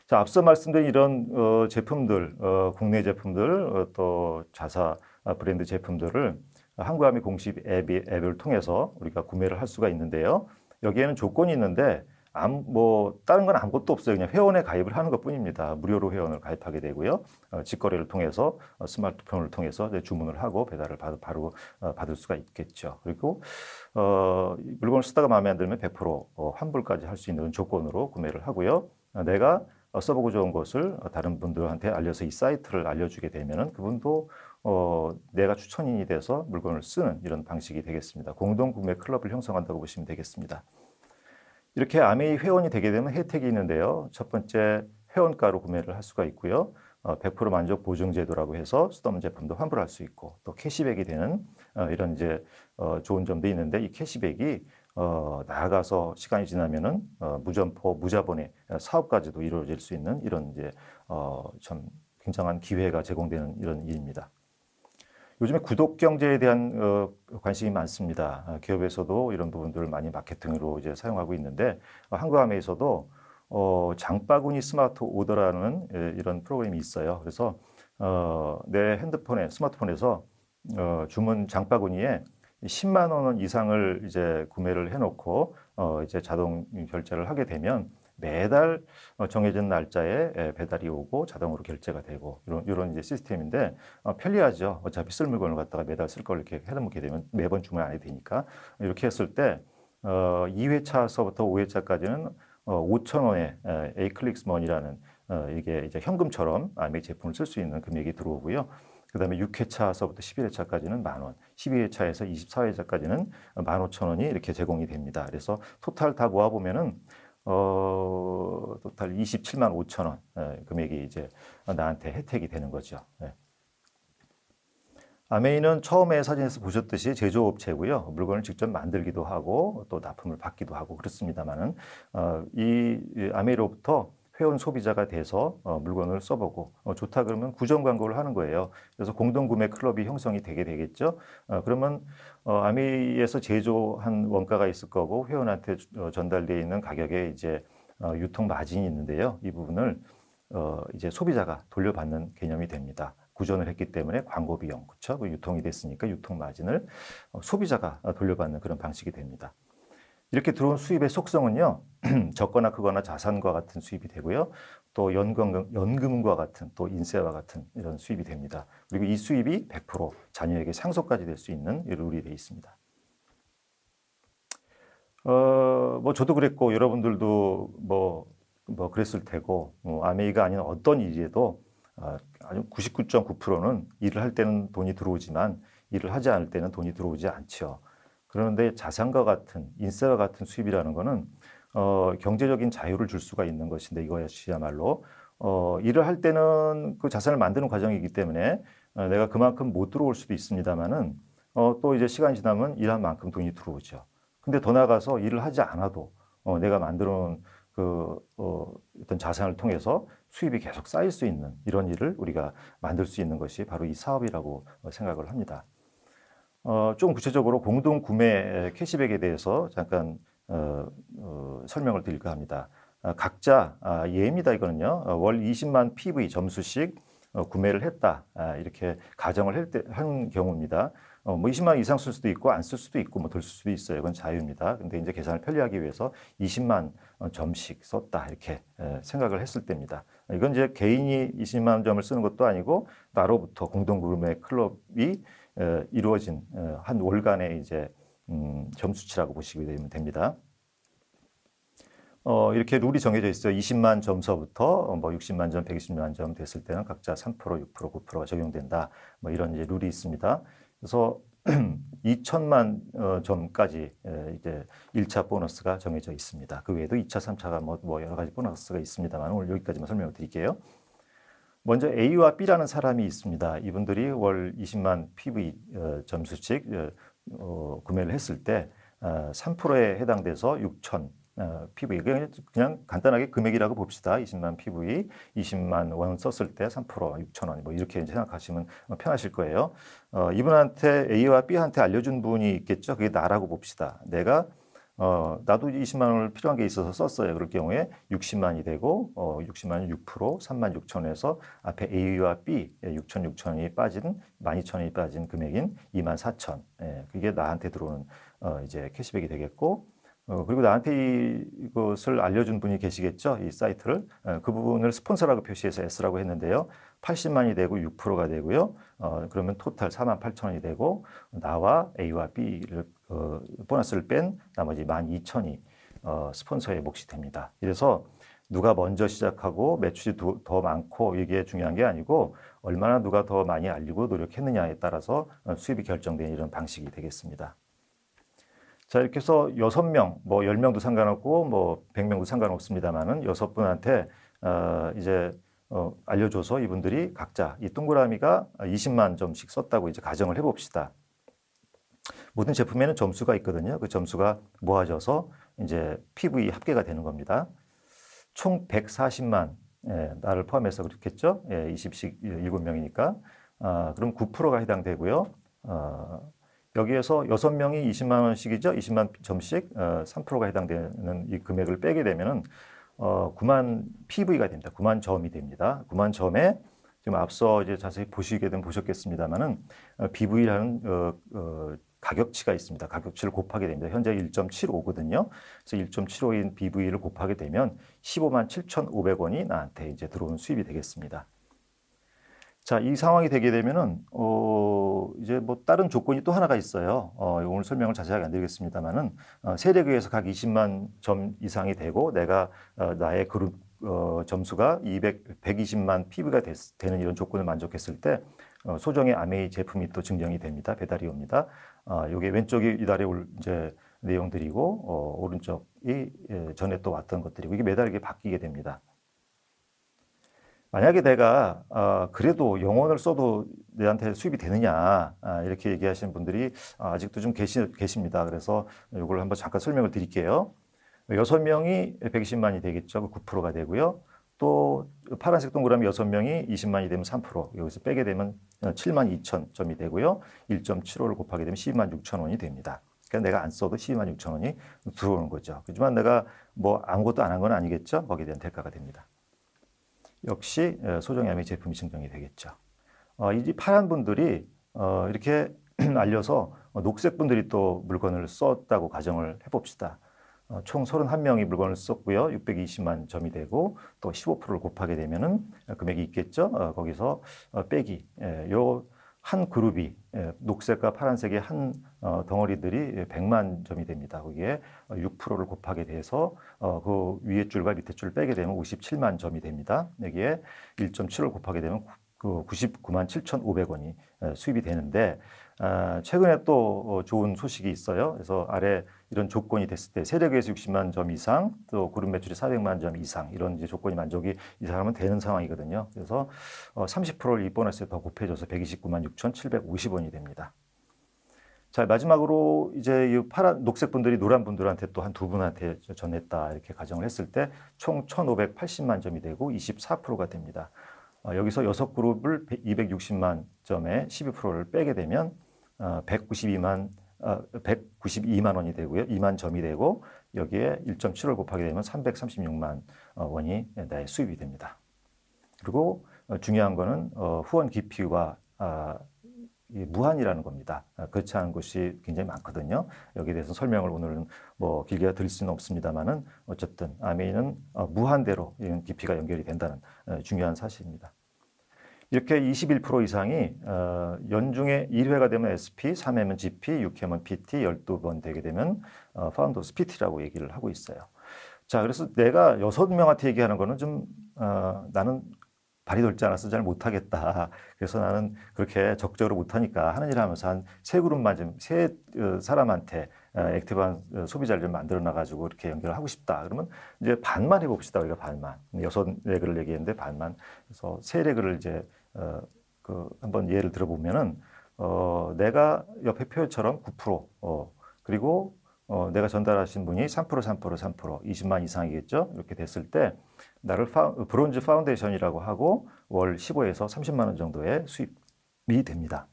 자, 앞서 말씀드린 이런 제품들, 국내 제품들, 또 자사 브랜드 제품들을 한국아미 공식 앱을 통해서 우리가 구매를 할 수가 있는데요. 여기에는 조건이 있는데 다른 건 아무것도 없어요. 그냥 회원에 가입을 하는 것뿐입니다. 무료로 회원을 가입하게 되고요. 직거래를 통해서 스마트폰을 통해서 주문을 하고 배달을 바로 받을 수가 있겠죠. 그리고 물건을 쓰다가 마음에 안 들면 100% 환불까지 할 수 있는 조건으로 구매를 하고요. 내가 써보고 좋은 것을 다른 분들한테 알려서 이 사이트를 알려주게 되면은 그분도 내가 추천인이 돼서 물건을 쓰는 이런 방식이 되겠습니다. 공동 구매 클럽을 형성한다고 보시면 되겠습니다. 이렇게 아메이 회원이 되게 되면 혜택이 있는데요. 첫 번째, 회원가로 구매를 할 수가 있고요. 100% 만족 보증 제도라고 해서 쓰던 제품도 환불할 수 있고, 또 캐시백이 되는 이런 이제 좋은 점도 있는데, 이 캐시백이 나아가서 시간이 지나면은 무점포, 무자본의 사업까지도 이루어질 수 있는 이런 이제 참 굉장한 기회가 제공되는 이런 일입니다. 요즘에 구독 경제에 대한 관심이 많습니다. 기업에서도 이런 부분들을 많이 마케팅으로 이제 사용하고 있는데 한국아메에서도 장바구니 스마트 오더라는 이런 프로그램이 있어요. 그래서 내 스마트폰에서 주문 장바구니에 10만 원 이상을 이제 구매를 해놓고 이제 자동 결제를 하게 되면 매달 정해진 날짜에 배달이 오고 자동으로 결제가 되고 이런 이제 시스템인데 편리하죠. 어차피 쓸 물건을 갖다가 매달 쓸 걸 이렇게 해놓게 되면 매번 주문 안 해도 되니까 이렇게 했을 때 2회차서부터 5회차까지는 5,000원의 에이클릭스머니라는 이게 이제 현금처럼 아메 제품을 쓸 수 있는 금액이 들어오고요. 그다음에 6회차서부터 11회차까지는 만 원, 12회차에서 24회차까지는 15,000원이 이렇게 제공이 됩니다. 그래서 토탈 다 모아 보면은 토탈 27만 5천 원 금액이 이제 나한테 혜택이 되는 거죠. 아메이는 처음에 사진에서 보셨듯이 제조업체고요. 물건을 직접 만들기도 하고 또 납품을 받기도 하고 그렇습니다만은 이 아메이로부터 회원 소비자가 돼서 물건을 써보고 좋다 그러면 구정 광고를 하는 거예요. 그래서 공동구매 클럽이 형성이 되게 되겠죠. 그러면 아미에서 제조한 원가가 있을 거고 회원한테 전달되어 있는 가격에 이제 유통 마진이 있는데요. 이 부분을 이제 소비자가 돌려받는 개념이 됩니다. 구전을 했기 때문에 광고 비용, 그렇죠? 유통이 됐으니까 유통 마진을 소비자가 돌려받는 그런 방식이 됩니다. 이렇게 들어온 수입의 속성은요, 적거나 크거나 자산과 같은 수입이 되고요, 또 연금과 같은 또 인세와 같은 이런 수입이 됩니다. 그리고 이 수입이 100% 자녀에게 상속까지 될 수 있는 룰이 되어 있습니다. 뭐 저도 그랬고 여러분들도 뭐 그랬을 테고 아메이가 아닌 어떤 일에도 아주 99.9%는 일을 할 때는 돈이 들어오지만 일을 하지 않을 때는 돈이 들어오지 않죠. 그런데 자산과 같은 인세와 같은 수입이라는 거는 경제적인 자유를 줄 수가 있는 것인데 이것이야말로 일을 할 때는 그 자산을 만드는 과정이기 때문에 내가 그만큼 못 들어올 수도 있습니다만은 또 이제 시간이 지나면 일한 만큼 돈이 들어오죠. 근데 더 나아가서 일을 하지 않아도 내가 만들어놓은 어떤 자산을 통해서 수입이 계속 쌓일 수 있는 이런 일을 우리가 만들 수 있는 것이 바로 이 사업이라고 생각을 합니다. 좀 구체적으로 공동 구매 캐시백에 대해서 잠깐 설명을 드릴까 합니다. 각자 예입니다. 이거는요. 월 20만 PV 점수씩 구매를 했다. 이렇게 가정을 한 경우입니다. 뭐 20만 이상 쓸 수도 있고 안 쓸 수도 있고 뭐 덜 쓸 수도 있어요. 그건 자유입니다. 근데 이제 계산을 편리하기 위해서 20만 점씩 썼다. 이렇게 생각을 했을 때입니다. 이건 이제 개인이 20만 점을 쓰는 것도 아니고 나로부터 공동 구매 클럽이 이루어진 한 월간의 이제 점수치라고 보시게 되면 됩니다. 이렇게 룰이 정해져 있어요. 20만 점서부터 뭐 60만 점, 120만 점 됐을 때는 각자 3%, 6%, 9%가 적용된다. 뭐 이런 이제 룰이 있습니다. 그래서 2천만 점까지 이제 1차 보너스가 정해져 있습니다. 그 외에도 2차, 3차가 뭐 여러 가지 보너스가 있습니다만 오늘 여기까지만 설명을 드릴게요. 먼저 A와 B라는 사람이 있습니다. 이분들이 월 20만 PV 점수씩 구매를 했을 때 3%에 해당돼서 6천 PV. 그냥 간단하게 금액이라고 봅시다. 20만 PV, 20만 원 썼을 때 3% 6천 원, 뭐 이렇게 생각하시면 편하실 거예요. 이분한테 A와 B한테 알려준 분이 있겠죠. 그게 나라고 봅시다. 내가 나도 20만 원을 필요한 게 있어서 썼어요. 그럴 경우에 60만이 되고 60만이 6% 3만 6천 원에서 앞에 A와 B 6천이 빠진 12,000원이 빠진 금액인 2만 4천. 예, 그게 나한테 들어오는 이제 캐시백이 되겠고 그리고 나한테 이것을 알려준 분이 계시겠죠. 이 사이트를. 그 부분을 스폰서라고 표시해서 S라고 했는데요. 80만이 되고 6%가 되고요. 그러면 토탈 4만 8천 원이 되고 나와 A와 B를 보너스를 뺀 나머지 12,000이 스폰서의 몫이 됩니다. 그래서 누가 먼저 시작하고 매출이 더 많고 이게 중요한 게 아니고 얼마나 누가 더 많이 알리고 노력했느냐에 따라서 수입이 결정되는 이런 방식이 되겠습니다. 자, 이렇게 해서 6명, 뭐 10명도 상관없고 뭐 100명도 상관없습니다만은 6분한테 이제 알려줘서 이분들이 각자 이 동그라미가 20만 점씩 썼다고 이제 가정을 해봅시다. 모든 제품에는 점수가 있거든요. 그 점수가 모아져서 이제 PV 합계가 되는 겁니다. 총 140만, 나를 포함해서 그렇겠죠? 20씩 7명이니까. 그럼 9%가 해당되고요. 여기에서 6명이 20만 원씩이죠. 20만 점씩 3%가 해당되는 이 금액을 빼게 되면은 9만 PV가 됩니다. 9만 점이 됩니다. 9만 점에 지금 앞서 이제 자세히 보시게 되면 보셨겠습니다만은 BV라는 가격치가 있습니다. 가격치를 곱하게 됩니다. 현재 1.75거든요. 그래서 1.75인 BV를 곱하게 되면 15만 7,500원이 나한테 이제 들어오는 수입이 되겠습니다. 자, 이 상황이 되게 되면은 이제 뭐 다른 조건이 또 하나가 있어요. 오늘 설명을 자세하게 안 드리겠습니다만은 세력에서 각 20만 점 이상이 되고 내가 나의 그룹 점수가 120만 PV가 되는 이런 조건을 만족했을 때 소정의 아메이 제품이 또 증정이 됩니다. 배달이 옵니다. 요게 왼쪽이 이달에 올 이제 내용들이고 오른쪽이 전에 또 왔던 것들이고 이게 매달 이게 바뀌게 됩니다. 만약에 내가 그래도 영원을 써도 내한테 수입이 되느냐 이렇게 얘기하시는 분들이 아직도 좀 계십니다. 그래서 이걸 한번 잠깐 설명을 드릴게요. 6명이 120만이 되겠죠. 9%가 되고요. 또 파란색 동그라미 6명이 20만이 되면 3%, 여기서 빼게 되면 7만 2천 점이 되고요. 1.75를 곱하게 되면 12만 6천 원이 됩니다. 그러니까 내가 안 써도 12만 6천 원이 들어오는 거죠. 하지만 내가 뭐 아무것도 안 한 건 아니겠죠. 거기에 대한 대가가 됩니다. 역시 소정의 아메이 제품이 증정이 되겠죠. 이 파란 분들이 이렇게 알려서 녹색 분들이 또 물건을 썼다고 가정을 해봅시다. 총 31명이 물건을 썼고요. 620만 점이 되고 또 15%를 곱하게 되면은 금액이 있겠죠. 거기서 빼기. 요 한 그룹이 녹색과 파란색의 한 덩어리들이 100만 점이 됩니다. 거기에 6%를 곱하게 돼서 그 위에 줄과 밑에 줄을 빼게 되면 57만 점이 됩니다. 여기에 1.7을 곱하게 되면 그 99만 7,500원이 수입이 되는데 최근에 또 좋은 소식이 있어요. 그래서 아래 이런 조건이 됐을 때 세력에서 60만 점 이상 또 그룹 매출이 400만 점 이상 이런 이제 조건이 만족이 이 사람은 되는 상황이거든요. 그래서 30%를 이 보너스에 더 곱해줘서 129만 6,750원이 됩니다. 자, 마지막으로 이제 이 파란 녹색 분들이 노란 분들한테 또 한 두 분한테 전했다 이렇게 가정을 했을 때 총 1,580만 점이 되고 24%가 됩니다. 여기서 6그룹을 260만 점에 12%를 빼게 되면 192만 원이 되고요. 2만 점이 되고 여기에 1.7을 곱하게 되면 336만 원이 나의 수입이 됩니다. 그리고 중요한 거는 후원 기피와 무한이라는 겁니다. 그렇지 않은 것이 굉장히 많거든요. 여기에 대해서 설명을 오늘은 뭐 길게 드릴 수는 없습니다만은 어쨌든 아메이는 무한대로 이런 기피가 연결이 된다는 중요한 사실입니다. 이렇게 21% 이상이 연중에 1회가 되면 SP, 3회면 GP, 6회면 PT, 12번 되게 되면 파운더스 PT라고 얘기를 하고 있어요. 자, 그래서 내가 6명한테 얘기하는 거는 좀 나는 발이 넓지 않아서 잘 못하겠다. 그래서 나는 그렇게 적극적으로 못하니까 하는 일 하면서 한 세 그룹만 좀, 세 사람한테 액티브한 소비자를 좀 만들어 놔가지고 이렇게 연결을 하고 싶다. 그러면 이제 반만 해봅시다. 우리가 반만. 6레그를 얘기했는데 반만. 그래서 3레그를 이제, 한번 예를 들어보면은, 내가 옆에 표처럼 9%, 그리고 내가 전달하신 분이 3%, 20만 이상이겠죠. 이렇게 됐을 때 나를 브론즈 파운데이션이라고 하고 월 15에서 30만 원 정도의 수입이 됩니다.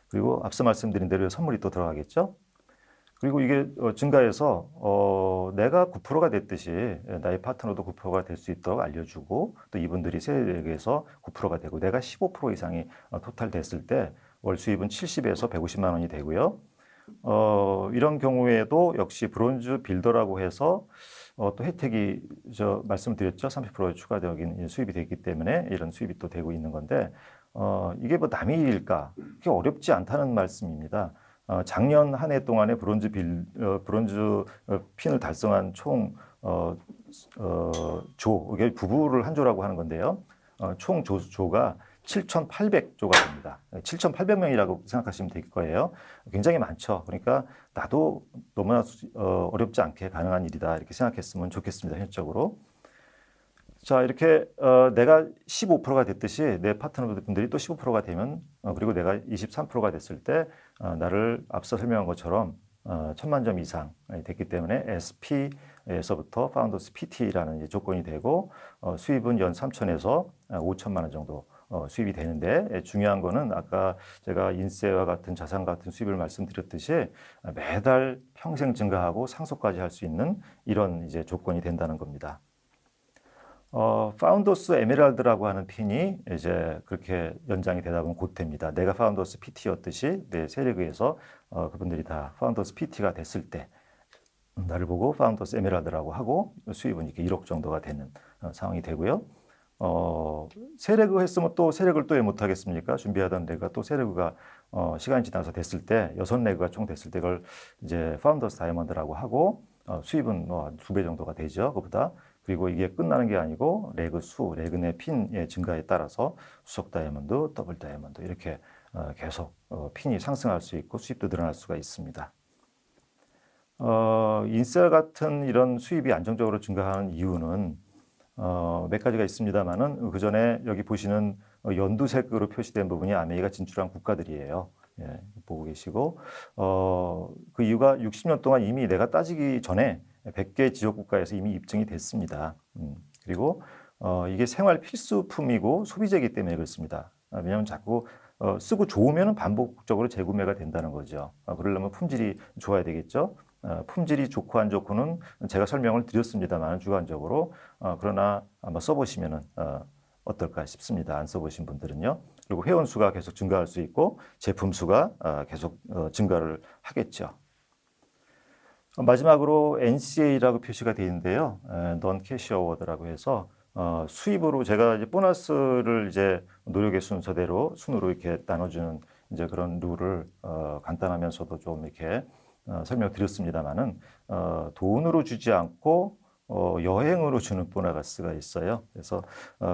그리고 앞서 말씀드린 대로 선물이 또 들어가겠죠. 그리고 이게 증가해서 내가 9%가 됐듯이 나의 파트너도 9%가 될 수 있도록 알려주고 또 이분들이 세력에서 9%가 되고 내가 15% 이상이 토탈 됐을 때 월 수입은 70에서 150만 원이 되고요. 이런 경우에도 역시 브론즈 빌더라고 해서 또 혜택이 말씀드렸죠. 30% 추가적인 수입이 되기 때문에 이런 수입이 또 되고 있는 건데 이게 뭐 남의 일일까? 그게 어렵지 않다는 말씀입니다. 작년 한 해 동안에 브론즈 핀을 달성한 총 이게 부부를 한 조라고 하는 건데요. 총 조가 7,800조가 됩니다. 7,800명이라고 생각하시면 될 거예요. 굉장히 많죠. 그러니까 나도 너무나 어렵지 않게 가능한 일이다 이렇게 생각했으면 좋겠습니다. 현실적으로. 자, 이렇게 내가 15%가 됐듯이 내 파트너분들이 또 15%가 되면 그리고 내가 23%가 됐을 때 나를 앞서 설명한 것처럼 1,000만 점 이상 됐기 때문에 SP에서부터 파운더스 PT라는 조건이 되고 수입은 연 3,000에서 5,000만 원 정도 수입이 되는데 중요한 거는 아까 제가 인세와 같은 자산 같은 수입을 말씀드렸듯이 매달 평생 증가하고 상속까지 할 수 있는 이런 이제 조건이 된다는 겁니다. 파운더스 에메랄드라고 하는 핀이 이제 그렇게 연장이 되다 보면 곧 됩니다. 내가 파운더스 PT였듯이 내 세력에서 그분들이 다 파운더스 PT가 됐을 때 나를 보고 파운더스 에메랄드라고 하고 수입은 이렇게 1억 정도가 되는 상황이 되고요. 세레그 했으면 또 세레그를 또 왜 못하겠습니까? 준비하던 레그가 또 세레그가 시간이 지나서 됐을 때 6레그가 총 됐을 때 그걸 이제 파운더스 다이아몬드라고 하고 수입은 뭐 2배 정도가 되죠. 그보다. 그리고 이게 끝나는 게 아니고 레그 내 핀의 증가에 따라서 수석 다이아몬드, 더블 다이아몬드 이렇게 계속 핀이 상승할 수 있고 수입도 늘어날 수가 있습니다. 인셀 같은 이런 수입이 안정적으로 증가하는 이유는 몇 가지가 있습니다만은 그 전에 여기 보시는 연두색으로 표시된 부분이 아메이가 진출한 국가들이에요. 예, 보고 계시고 그 이유가 60년 동안 이미 내가 따지기 전에 100개 지역 국가에서 이미 입증이 됐습니다. 그리고 이게 생활 필수품이고 소비재이기 때문에 그렇습니다. 왜냐하면 자꾸 쓰고 좋으면 반복적으로 재구매가 된다는 거죠. 그러려면 품질이 좋아야 되겠죠. 품질이 좋고 안 좋고는 제가 설명을 드렸습니다만 주관적으로 그러나 한번 써보시면 어떨까 싶습니다. 안 써보신 분들은요. 그리고 회원 수가 계속 증가할 수 있고 제품 수가 계속 증가를 하겠죠. 마지막으로 NCA라고 표시가 되어 있는데요. Non Cash Award라고 해서 수입으로 제가 이제 보너스를 이제 노력의 순서대로 순으로 이렇게 나눠주는 이제 그런 룰을 간단하면서도 좀 이렇게 설명드렸습니다만은 돈으로 주지 않고 여행으로 주는 보너스가 있어요. 그래서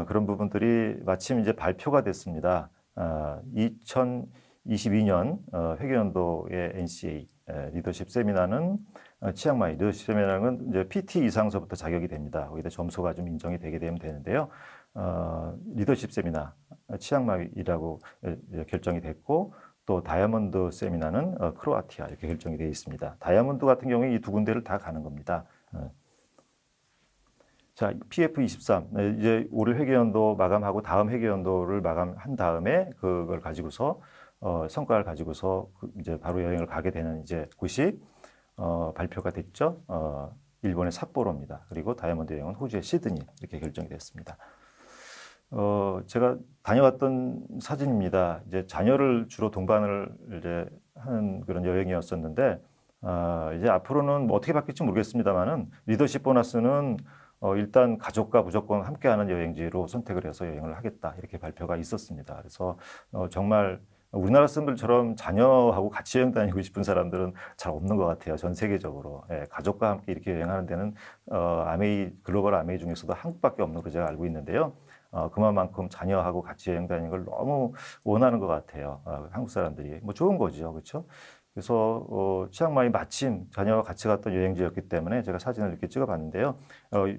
그런 부분들이 마침 이제 발표가 됐습니다. 2022년 회계연도의 NCA 리더십 세미나는 치앙마이 리더십 세미나는 이제 PT 이상서부터 자격이 됩니다. 거기다 점수가 좀 인정이 되게 되면 되는데요. 리더십 세미나 치앙마이라고 결정이 됐고 또 다이아몬드 세미나는 크로아티아 이렇게 결정이 되어 있습니다. 다이아몬드 같은 경우에 이 두 군데를 다 가는 겁니다. 자, PF23 이제 올 회계연도 마감하고 다음 회계연도를 마감한 다음에 그걸 가지고서 성과를 가지고서 이제 바로 여행을 가게 되는 이제 곳이 발표가 됐죠. 일본의 삿포로입니다. 그리고 다이아몬드 여행은 호주의 시드니 이렇게 결정이 됐습니다. 제가 다녀왔던 사진입니다. 이제 자녀를 주로 동반을 이제 하는 그런 여행이었었는데 이제 앞으로는 뭐 어떻게 바뀔지 모르겠습니다만은 리더십 보너스는 일단 가족과 무조건 함께하는 여행지로 선택을 해서 여행을 하겠다 이렇게 발표가 있었습니다. 그래서 정말 우리나라 사람들처럼 자녀하고 같이 여행 다니고 싶은 사람들은 잘 없는 것 같아요. 전 세계적으로. 예, 가족과 함께 이렇게 여행하는 데는 글로벌 아메이 중에서도 한국밖에 없는 걸 제가 알고 있는데요. 그만큼 자녀하고 같이 여행 다니는 걸 너무 원하는 것 같아요. 한국 사람들이. 뭐 좋은 거죠. 그렇죠? 그래서 치앙마이 마침 자녀와 같이 갔던 여행지였기 때문에 제가 사진을 이렇게 찍어봤는데요.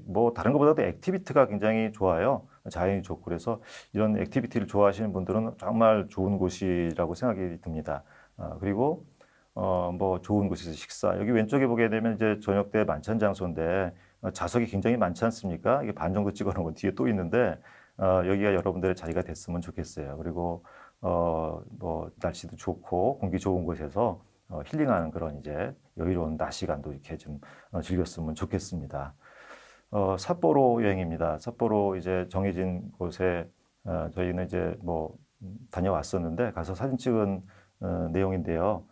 뭐 다른 것보다도 액티비티가 굉장히 좋아요. 자연이 좋고 그래서 이런 액티비티를 좋아하시는 분들은 정말 좋은 곳이라고 생각이 듭니다. 그리고 뭐 좋은 곳에서 식사. 여기 왼쪽에 보게 되면 이제 저녁 때 만찬 장소인데 좌석이 굉장히 많지 않습니까? 이게 반 정도 찍어 놓은 건 뒤에 또 있는데 여기가 여러분들의 자리가 됐으면 좋겠어요. 그리고 뭐 날씨도 좋고 공기 좋은 곳에서 힐링하는 그런 이제 여유로운 낮 시간도 이렇게 좀 즐겼으면 좋겠습니다. 삿포로 여행입니다. 삿포로 이제 정해진 곳에 저희는 이제 뭐 다녀왔었는데 가서 사진 찍은 내용인데요.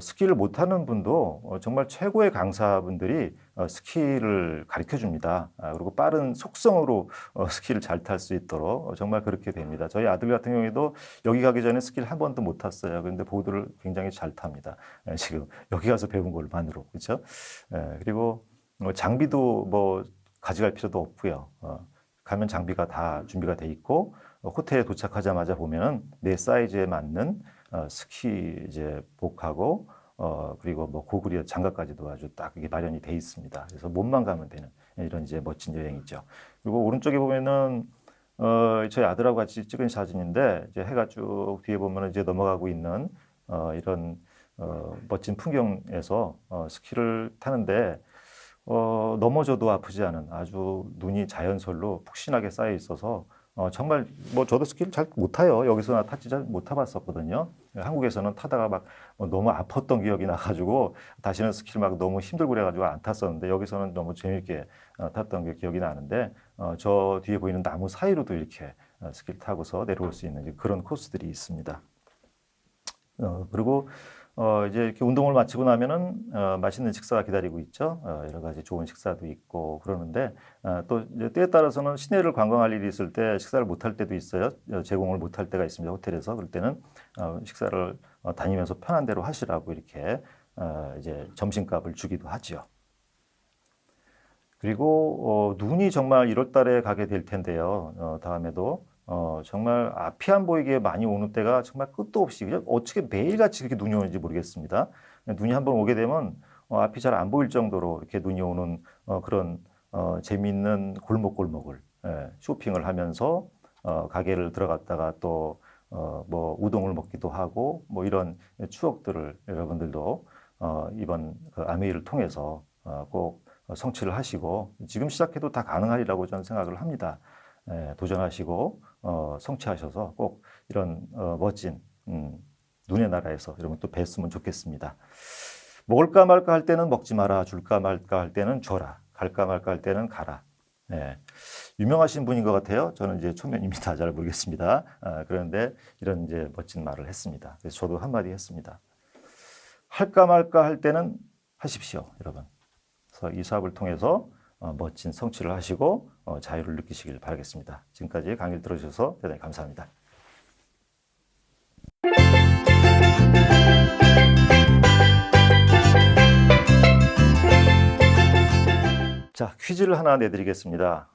스키를 못하는 분도 정말 최고의 강사분들이 스키를 가르쳐 줍니다. 그리고 빠른 속성으로 스키를 잘 탈 수 있도록 정말 그렇게 됩니다. 저희 아들 같은 경우에도 여기 가기 전에 스키를 한 번도 못 탔어요. 그런데 보드를 굉장히 잘 탑니다. 지금 여기 가서 배운 것만으로. 그렇죠? 그리고 장비도 뭐 가져갈 필요도 없고요. 가면 장비가 다 준비가 돼 있고 호텔에 도착하자마자 보면은 내 사이즈에 맞는 스키 이제 복하고 그리고 뭐 고글이나 장갑까지도 아주 딱 이게 마련이 돼 있습니다. 그래서 몸만 가면 되는 이런 이제 멋진 여행이죠. 그리고 오른쪽에 보면은 저희 아들하고 같이 찍은 사진인데 이제 해가 쭉 뒤에 보면은 이제 넘어가고 있는 이런 멋진 풍경에서 스키를 타는데 넘어져도 아프지 않은 아주 눈이 자연솔로 푹신하게 쌓여 있어서 정말 뭐 저도 스키를 잘 못 타요. 여기서나 탔지 잘 못 타봤었거든요. 한국에서는 타다가 막 너무 아팠던 기억이 나가지고 다시는 스키를 막 너무 힘들고 그래가지고 안 탔었는데 여기서는 너무 재밌게 탔던 게 기억이 나는데 저 뒤에 보이는 나무 사이로도 이렇게 스키를 타고서 내려올 수 있는 그런 코스들이 있습니다. 그리고 이제 이렇게 운동을 마치고 나면은 맛있는 식사가 기다리고 있죠. 여러 가지 좋은 식사도 있고 그러는데 또 이제 때에 따라서는 시내를 관광할 일이 있을 때 식사를 못 할 때도 있어요. 제공을 못 할 때가 있습니다. 호텔에서 그럴 때는 식사를 다니면서 편한 대로 하시라고 이렇게 이제 점심값을 주기도 하죠. 그리고 눈이 정말 1월 달에 가게 될 텐데요. 다음에도 정말 앞이 안 보이게 많이 오는 때가 정말 끝도 없이 그냥 어떻게 매일같이 그렇게 눈이 오는지 모르겠습니다. 눈이 한번 오게 되면 앞이 잘 안 보일 정도로 이렇게 눈이 오는 그런 재미있는 골목골목을 쇼핑을 하면서 가게를 들어갔다가 또 뭐 우동을 먹기도 하고 뭐 이런 추억들을 여러분들도 이번 그 아메이를 통해서 꼭 성취를 하시고 지금 시작해도 다 가능하리라고 저는 생각을 합니다. 도전하시고 성취하셔서 꼭 이런 멋진 눈의 나라에서 여러분 또 뵀으면 좋겠습니다. 먹을까 말까 할 때는 먹지 마라, 줄까 말까 할 때는 줘라, 갈까 말까 할 때는 가라. 유명하신 분인 것 같아요. 저는 이제 초면입니다. 잘 모르겠습니다. 그런데 이런 이제 멋진 말을 했습니다. 그래서 저도 한마디 했습니다. 할까 말까 할 때는 하십시오, 여러분. 그래서 이 사업을 통해서 멋진 성취를 하시고 자유를 느끼시길 바라겠습니다. 지금까지 강의를 들어주셔서 대단히 감사합니다. 자, 퀴즈를 하나 내드리겠습니다.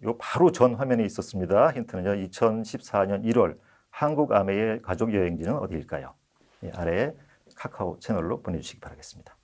요 바로 전 화면에 있었습니다. 힌트는요, 2014년 1월 한국 아메의 가족 여행지는 어디일까요? 아래에 카카오 채널로 보내주시기 바라겠습니다.